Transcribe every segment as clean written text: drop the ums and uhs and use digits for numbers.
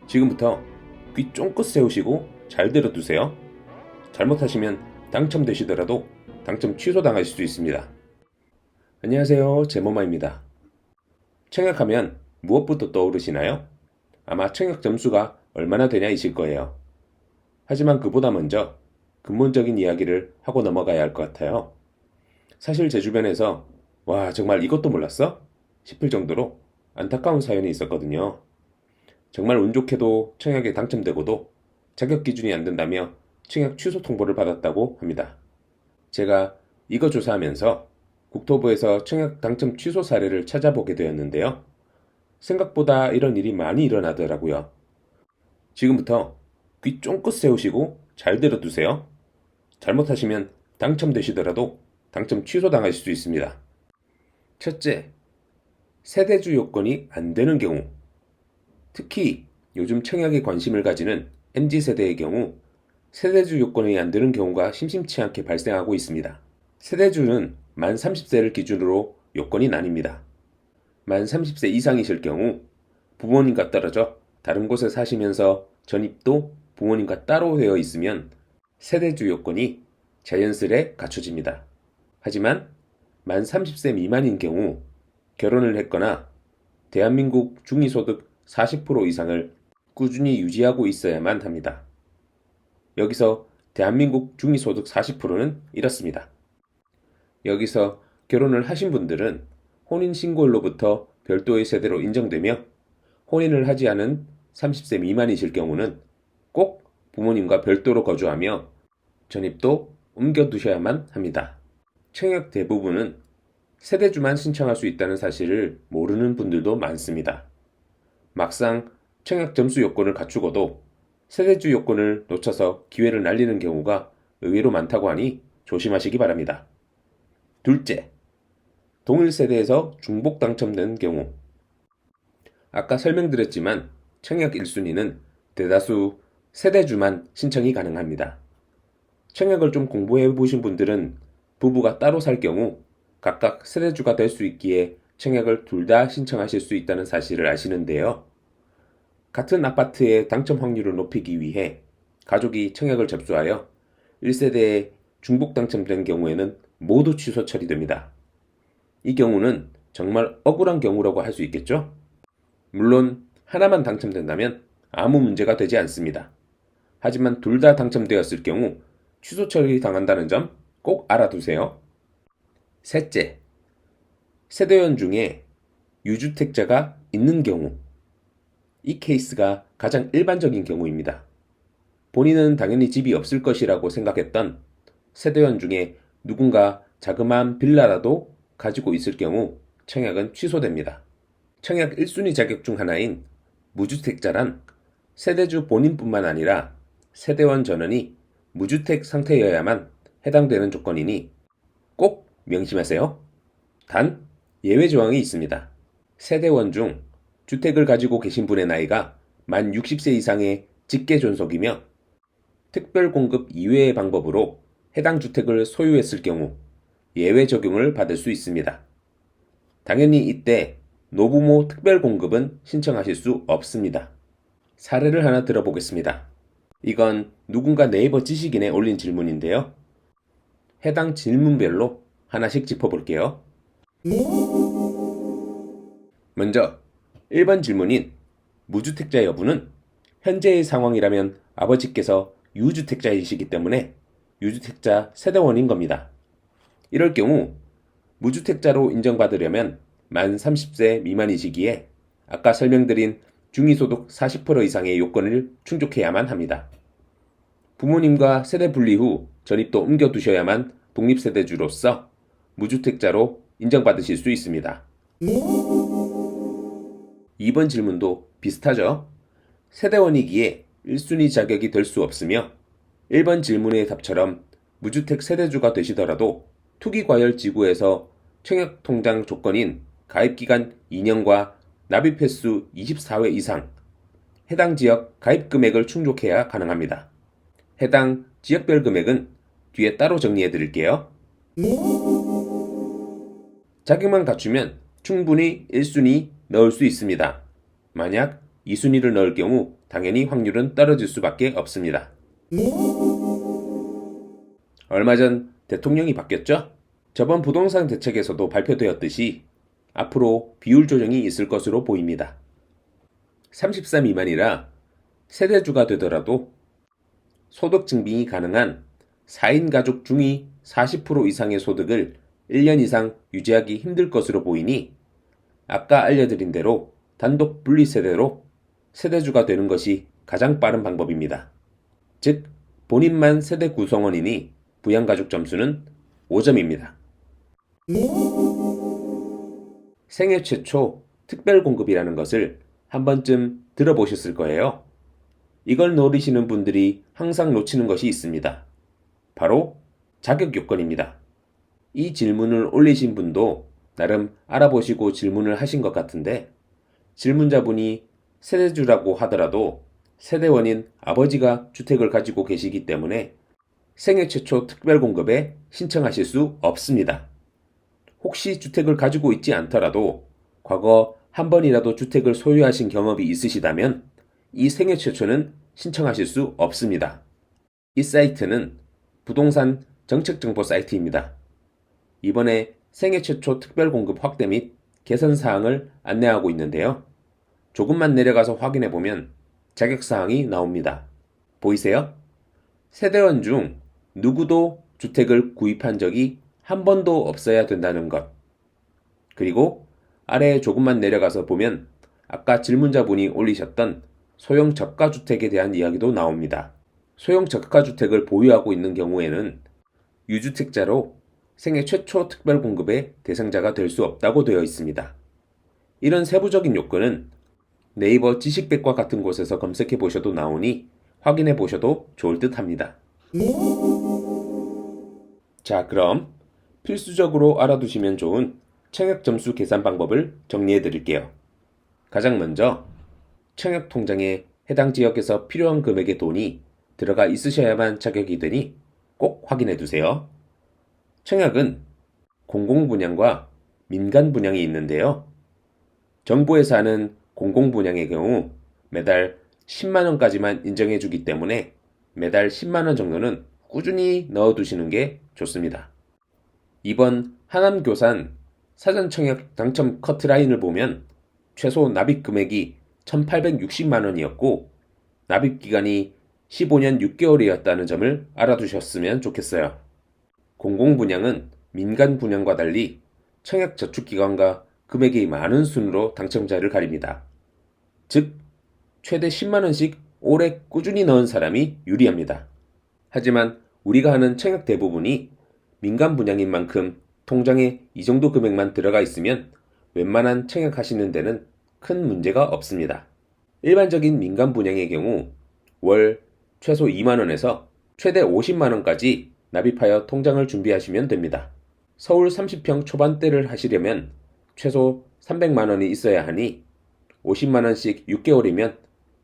지금부터 귀 쫑긋 세우시고 잘 들어두세요. 잘못하시면 당첨되시더라도 당첨 취소당하실 수 있습니다. 안녕하세요. 제모마입니다. 청약하면 무엇부터 떠오르시나요? 아마 청약 점수가 얼마나 되냐이실 거예요. 하지만 그보다 먼저 근본적인 이야기를 하고 넘어가야 할 것 같아요. 사실 제 주변에서 와, 정말 이것도 몰랐어? 싶을 정도로 안타까운 사연이 있었거든요. 정말 운 좋게도 청약에 당첨되고도 자격 기준이 안 된다며 청약 취소 통보를 받았다고 합니다. 제가 이거 조사하면서 국토부에서 청약 당첨 취소 사례를 찾아보게 되었는데요. 생각보다 이런 일이 많이 일어나더라고요. 지금부터 귀 쫑긋 세우시고 잘 들어두세요. 잘못하시면 당첨되시더라도 당첨 취소당하실 수 있습니다. 첫째, 세대주 요건이 안 되는 경우. 특히 요즘 청약에 관심을 가지는 MZ세대의 경우 세대주 요건이 안 되는 경우가 심심치 않게 발생하고 있습니다. 세대주는 만 30세를 기준으로 요건이 나뉩니다. 만 30세 이상이실 경우 부모님과 떨어져 다른 곳에 사시면서 전입도 부모님과 따로 되어 있으면 세대주 요건이 자연스레 갖춰집니다. 하지만 만 30세 미만인 경우 결혼을 했거나 대한민국 중위소득 40% 이상을 꾸준히 유지하고 있어야만 합니다. 여기서 대한민국 중위소득 40%는 이렇습니다. 여기서 결혼을 하신 분들은 혼인신고일로부터 별도의 세대로 인정되며 혼인을 하지 않은 30세 미만이실 경우는 꼭 부모님과 별도로 거주하며 전입도 옮겨두셔야만 합니다. 청약 대부분은 세대주만 신청할 수 있다는 사실을 모르는 분들도 많습니다. 막상 청약 점수 요건을 갖추고도 세대주 요건을 놓쳐서 기회를 날리는 경우가 의외로 많다고 하니 조심하시기 바랍니다. 둘째, 동일 세대에서 중복 당첨된 경우. 아까 설명드렸지만 청약 1순위는 대다수 세대주만 신청이 가능합니다. 청약을 좀 공부해 보신 분들은 부부가 따로 살 경우 각각 세대주가 될 수 있기에 청약을 둘 다 신청하실 수 있다는 사실을 아시는데요. 같은 아파트의 당첨 확률을 높이기 위해 가족이 청약을 접수하여 1세대에 중복 당첨된 경우에는 모두 취소 처리됩니다. 이 경우는 정말 억울한 경우라고 할 수 있겠죠? 물론 하나만 당첨된다면 아무 문제가 되지 않습니다. 하지만 둘 다 당첨되었을 경우 취소 처리 당한다는 점 꼭 알아두세요. 셋째, 세대원 중에 유주택자가 있는 경우. 이 케이스가 가장 일반적인 경우입니다. 본인은 당연히 집이 없을 것이라고 생각했던 세대원 중에 누군가 자그마한 빌라라도 가지고 있을 경우 청약은 취소됩니다. 청약 1순위 자격 중 하나인 무주택자란 세대주 본인뿐만 아니라 세대원 전원이 무주택 상태여야만 해당되는 조건이니 꼭 명심하세요. 단 예외 조항이 있습니다. 세대원 중 주택을 가지고 계신 분의 나이가 만 60세 이상의 직계 존속이며 특별 공급 이외의 방법으로 해당 주택을 소유했을 경우 예외 적용을 받을 수 있습니다. 당연히 이때 노부모 특별 공급은 신청하실 수 없습니다. 사례를 하나 들어보겠습니다. 이건 누군가 네이버 지식인에 올린 질문인데요. 해당 질문별로 하나씩 짚어볼게요. 먼저 1번 질문인 무주택자 여부는 현재의 상황이라면 아버지께서 유주택자이시기 때문에 유주택자 세대원인 겁니다. 이럴 경우 무주택자로 인정받으려면 만 30세 미만이시기에 아까 설명드린 중위소득 40% 이상의 요건을 충족해야만 합니다. 부모님과 세대 분리 후 전입도 옮겨두셔야만 독립세대주로서 무주택자로 인정받으실 수 있습니다. 2번 질문도 비슷하죠? 세대원이기에 1순위 자격이 될 수 없으며 1번 질문의 답처럼 무주택 세대주가 되시더라도 투기과열지구에서 청약통장 조건인 가입기간 2년과 납입횟수 24회 이상, 해당 지역 가입금액을 충족해야 가능합니다. 해당 지역별 금액은 뒤에 따로 정리해 드릴게요. 자격만 갖추면 충분히 1순위 넣을 수 있습니다. 만약 2순위를 넣을 경우 당연히 확률은 떨어질 수밖에 없습니다. 얼마 전 대통령이 바뀌었죠? 저번 부동산 대책에서도 발표되었듯이 앞으로 비율 조정이 있을 것으로 보입니다. 30세 미만이라 세대주가 되더라도 소득 증빙이 가능한 4인 가족 중의 40% 이상의 소득을 1년 이상 유지하기 힘들 것으로 보이니 아까 알려드린 대로 단독 분리세대로 세대주가 되는 것이 가장 빠른 방법입니다. 즉, 본인만 세대 구성원이니 부양가족 점수는 5점입니다. 생애 최초 특별공급이라는 것을 한 번쯤 들어보셨을 거예요. 이걸 노리시는 분들이 항상 놓치는 것이 있습니다. 바로 자격 요건입니다. 이 질문을 올리신 분도 나름 알아보시고 질문을 하신 것 같은데 질문자분이 세대주라고 하더라도 세대원인 아버지가 주택을 가지고 계시기 때문에 생애 최초 특별공급에 신청하실 수 없습니다. 혹시 주택을 가지고 있지 않더라도 과거 한 번이라도 주택을 소유하신 경험이 있으시다면 이 생애 최초는 신청하실 수 없습니다. 이 사이트는 부동산 정책정보 사이트입니다. 이번에 생애 최초 특별공급 확대 및 개선 사항을 안내하고 있는데요. 조금만 내려가서 확인해 보면 자격 사항이 나옵니다. 보이세요? 세대원 중 누구도 주택을 구입한 적이 한 번도 없어야 된다는 것. 그리고 아래에 조금만 내려가서 보면 아까 질문자분이 올리셨던 소형 저가주택에 대한 이야기도 나옵니다. 소형 저가주택을 보유하고 있는 경우에는 유주택자로 생애 최초 특별공급의 대상자가 될 수 없다고 되어 있습니다. 이런 세부적인 요건은 네이버 지식백과 같은 곳에서 검색해 보셔도 나오니 확인해 보셔도 좋을 듯 합니다. 자, 그럼 필수적으로 알아두시면 좋은 청약점수 계산 방법을 정리해 드릴게요. 가장 먼저 청약통장에 해당 지역에서 필요한 금액의 돈이 들어가 있으셔야만 자격이 되니 꼭 확인해 두세요. 청약은 공공분양과 민간분양이 있는데요. 정부에서 하는 공공분양의 경우 매달 10만원까지만 인정해 주기 때문에 매달 10만원 정도는 꾸준히 넣어두시는 게 좋습니다. 이번 하남교산 사전청약 당첨 커트라인을 보면 최소 납입 금액이 1,860만원이었고 납입기간이 15년 6개월이었다는 점을 알아두셨으면 좋겠어요. 공공분양은 민간분양과 달리 청약저축기간과 금액이 많은 순으로 당첨자를 가립니다. 즉, 최대 10만원씩 오래 꾸준히 넣은 사람이 유리합니다. 하지만 우리가 하는 청약 대부분이 민간분양인 만큼 통장에 이 정도 금액만 들어가 있으면 웬만한 청약하시는 데는 큰 문제가 없습니다. 일반적인 민간분양의 경우 월 최소 2만원에서 최대 50만원까지 납입하여 통장을 준비하시면 됩니다. 서울 30평 초반대를 하시려면 최소 300만원이 있어야 하니 50만원씩 6개월이면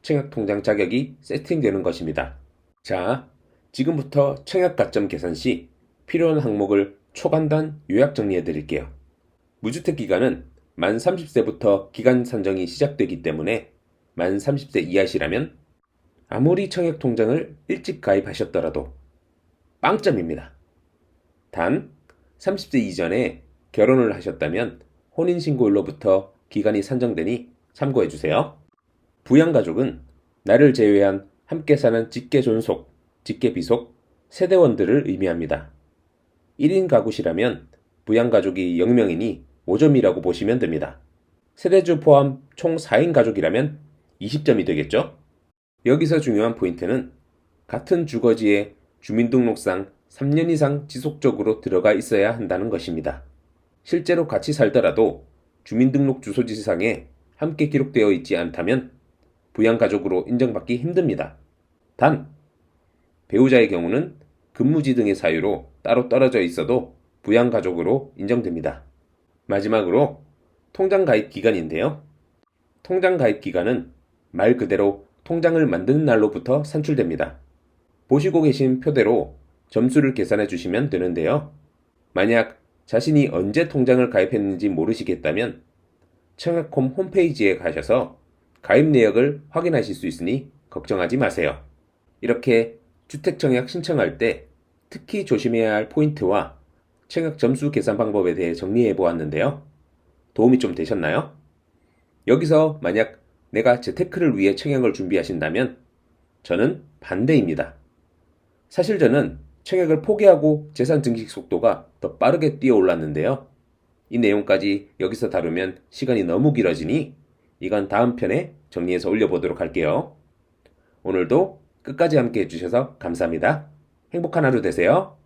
청약통장 자격이 세팅되는 것입니다. 자, 지금부터 청약가점 계산 시 필요한 항목을 초간단 요약 정리해 드릴게요. 무주택 기간은 만 30세부터 기간 산정이 시작되기 때문에 만 30세 이하시라면 아무리 청약통장을 일찍 가입하셨더라도 빵점입니다. 단 30세 이전에 결혼을 하셨다면 혼인신고일로부터 기간이 산정되니 참고해주세요. 부양가족은 나를 제외한 함께 사는 직계존속, 직계비속, 세대원들을 의미합니다. 1인 가구시라면 부양가족이 0명이니 5점이라고 보시면 됩니다. 세대주 포함 총 4인 가족이라면 20점이 되겠죠? 여기서 중요한 포인트는 같은 주거지에 주민등록상 3년 이상 지속적으로 들어가 있어야 한다는 것입니다. 실제로 같이 살더라도 주민등록 주소지상에 함께 기록되어 있지 않다면 부양가족으로 인정받기 힘듭니다. 단, 배우자의 경우는 근무지 등의 사유로 따로 떨어져 있어도 부양가족으로 인정됩니다. 마지막으로 통장 가입 기간인데요. 통장 가입 기간은 말 그대로 통장을 만드는 날로부터 산출됩니다. 보시고 계신 표대로 점수를 계산해 주시면 되는데요. 만약 자신이 언제 통장을 가입했는지 모르시겠다면 청약홈 홈페이지에 가셔서 가입 내역을 확인하실 수 있으니 걱정하지 마세요. 이렇게 주택청약 신청할 때 특히 조심해야 할 포인트와 청약 점수 계산 방법에 대해 정리해 보았는데요. 도움이 좀 되셨나요? 여기서 만약 내가 재테크를 위해 청약을 준비하신다면 저는 반대입니다. 사실 저는 청약을 포기하고 재산 증식 속도가 더 빠르게 뛰어올랐는데요. 이 내용까지 여기서 다루면 시간이 너무 길어지니 이건 다음 편에 정리해서 올려보도록 할게요. 오늘도 끝까지 함께 해주셔서 감사합니다. 행복한 하루 되세요.